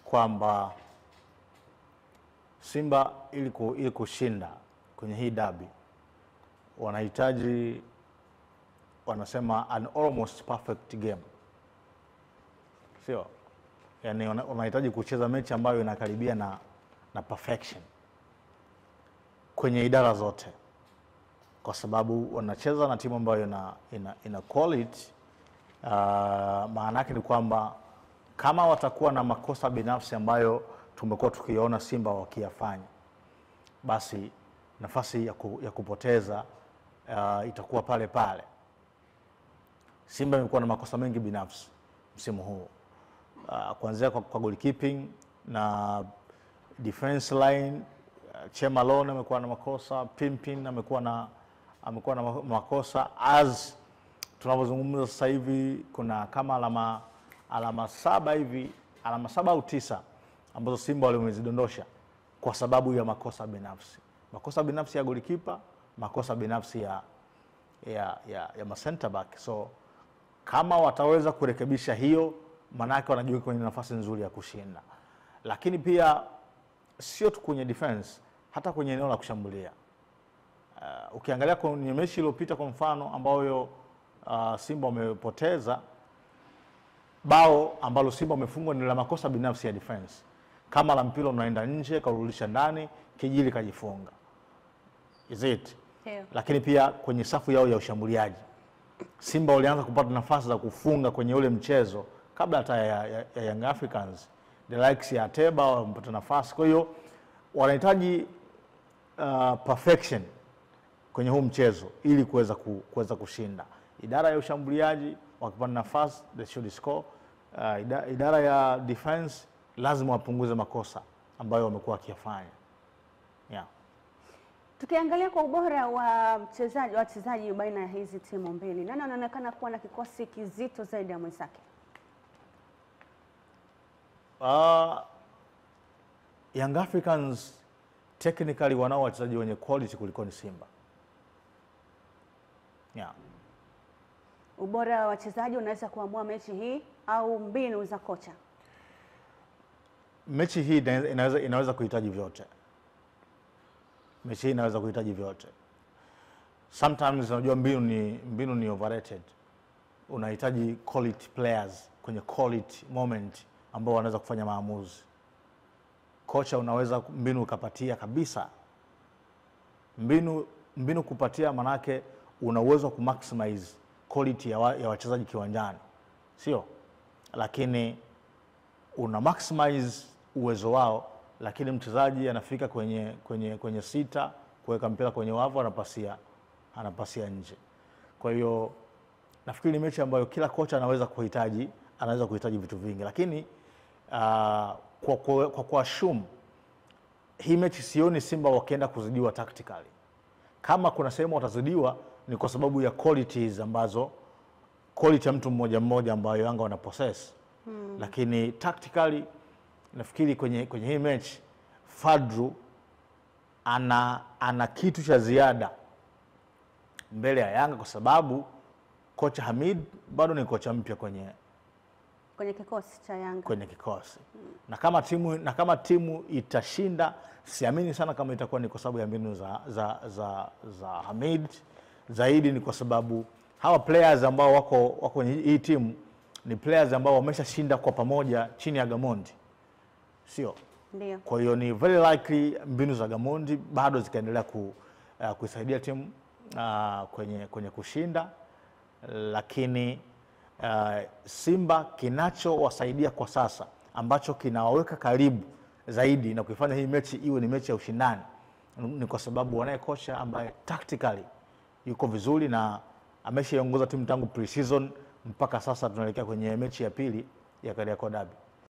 kwamba Simba ili kushinda kwenye hii dabi wanahitaji, wanasema an almost perfect game, sio? Yani wanahitaji kucheza mechi ambayo inakaribia na perfection kwenye idara zote, kwa sababu wanacheza na timu ambayo ina quality. Maana yake ni kwamba kama watakuwa na makosa binafsi ambayo tumekuwa tukiona Simba wakiyafanya, basi nafasi ya kupoteza itakuwa pale pale. Simba imekuwa na makosa mengi binafsi msimu huu, kuanzia kwa goalkeeping na defense line. Chema Lone amekuwa na makosa, Pimpin amekuwa na makosa. As tunavyozungumza sasa hivi kuna kama alama 7 hivi, alama 7 au 9 ambazo Simba walimezidondosha kwa sababu ya makosa binafsi. Makosa binafsi ya goalkeeper, makosa binafsi ya ma center back. So kama wataweza kurekebisha hiyo, manake wanajua kwenye nafasi nzuri ya kushinda. Lakini pia sio tu kwenye defense, hata kwenye eneo la kushambulia. Ukiangalia kwenye mechi iliyopita kwa mfano ambayo Simba wamepoteza, bao ambalo Simba wamefungwa ni la makosa binafsi ya defense. Kama la mpira unaenda nje, karudisha ndani, Kijili kajifunga. Is it? Yeah. Lakini pia kwenye safu yao ya ushambuliaji, Simba walianza kupata nafasi za kufunga kwenye ule mchezo kabla hata ya Young Africans. The likes ya Ateba wamepata nafasi. Kwa hiyo wanahitaji perfection kwenye huu mchezo ili kuweza kushinda. Idara ya ushambuliaji wakipata nafasi they should score. Idara ya defense lazima wapunguze makosa ambayo wamekuwa wakiyafanya. Yeah. Tukiangalia kwa ubora wa wachezaji baina ya hizi timu mbili, nani anaonekana kuwa na kikosi kizito zaidi ya mwenzake? Young Africans technically wanao wachezaji wenye quality kuliko ni Simba. Yeah. Ubora wa wachezaji unaweza kuamua mechi hii au mbinu za kocha? Mechi hii inaweza kuhitaji vyote. Mechi hii inaweza kuhitaji vyote. Sometimes unajua mbinu ni overrated. Unahitaji quality players kwenye quality moment ambao wanaweza kufanya maamuzi. Kocha unaweza mbinu ukapatia kabisa. Mbinu kupatia manake una uwezo wa kumaximize quality ya wachezaji kiwanjani. Sio? Lakini una maximize uwezo wao, lakini mchezaji anafika kwenye sita kuweka mpira kwenye wavu, anapasia nje. Kwa hiyo nafikiri ni mechi ambayo kila kocha anaweza kuhitaji vitu vingi, lakini kwa assume hii mechi sioni Simba wakienda kuzidiwa tactically. Kama kuna sehemu watazidiwa ni kwa sababu ya qualities ambazo quality ya mtu mmoja ambayo Yanga wana possess. Lakini tactically nafikiri kwenye hii mechi Fadru ana kitu cha ziada mbele ya Yanga, kwa sababu kocha Hamid bado ni kocha mpya kwenye kikosi cha Yanga. Kwenye kikosi. Na kama timu itashinda, siamini sana kama itakuwa ni kwa sababu ya mbinu za Hamid. Zaidi ni kwa sababu hawa players ambao wako kwenye hii timu ni players ambao wameshashinda kwa pamoja chini ya Gamondi. Sio? Ndio. Kwa hiyo ni very likely mbinu za Gamondi bado zikaendelea kusaidia timu kwenye kushinda. Lakini Simba kinachowasaidia kwa sasa ambacho kinawaweka karibu zaidi na kuifanya hii mechi iwe ni mechi ya ushindani ni kwa sababu wanaye kocha ambaye tactically yuko vizuri na ameshaiongoza timu tangu pre-season mpaka sasa tunaelekea kwenye mechi ya pili ya Kariakoo Derby.